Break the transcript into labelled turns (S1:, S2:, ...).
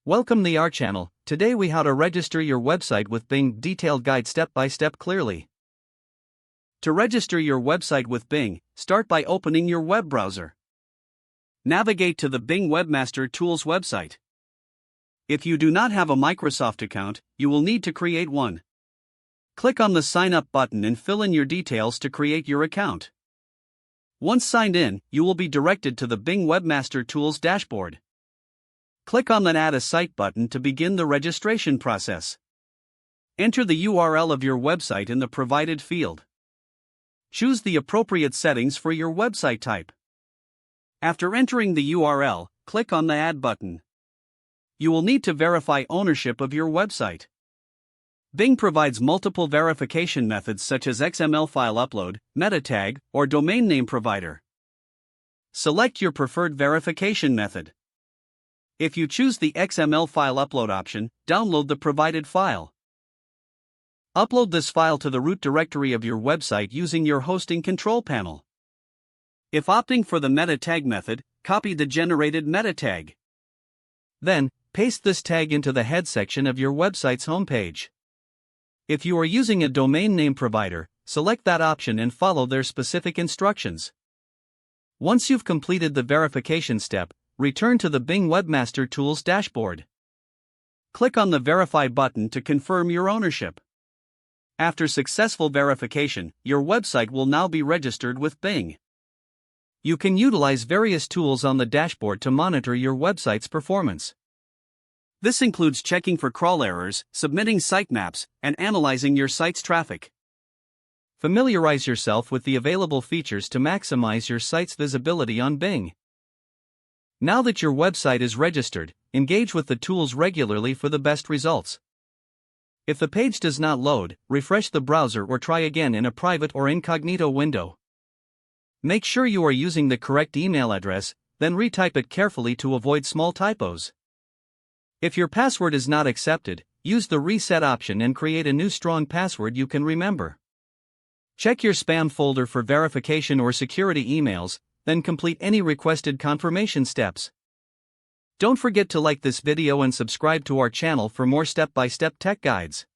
S1: Welcome to our channel. Today we how to register your website with Bing, detailed guide step by step clearly. To register your website with Bing, start by opening your web browser. Navigate to the Bing Webmaster Tools website. If you do not have a Microsoft account, you will need to create one. Click on the Sign Up button and fill in your details to create your account. Once signed in, you will be directed to the Bing Webmaster Tools dashboard. Click on the Add a Site button to begin the registration process. Enter the URL of your website in the provided field. Choose the appropriate settings for your website type. After entering the URL, click on the Add button. You will need to verify ownership of your website. Bing provides multiple verification methods such as XML file upload, meta tag, or domain name provider. Select your preferred verification method. If you choose the XML file upload option, download the provided file. Upload this file to the root directory of your website using your hosting control panel. If opting for the meta tag method, copy the generated meta tag. Then, paste this tag into the head section of your website's homepage. If you are using a domain name provider, select that option and follow their specific instructions. Once you've completed the verification step, return to the Bing Webmaster Tools dashboard. Click on the Verify button to confirm your ownership. After successful verification, your website will now be registered with Bing. You can utilize various tools on the dashboard to monitor your website's performance. This includes checking for crawl errors, submitting sitemaps, and analyzing your site's traffic. Familiarize yourself with the available features to maximize your site's visibility on Bing. Now that your website is registered, engage with the tools regularly for the best results. If the page does not load, refresh the browser or try again in a private or incognito window. Make sure you are using the correct email address, then retype it carefully to avoid small typos. If your password is not accepted, use the reset option and create a new strong password you can remember. Check your spam folder for verification or security emails, then complete any requested confirmation steps. Don't forget to like this video and subscribe to our channel for more step-by-step tech guides.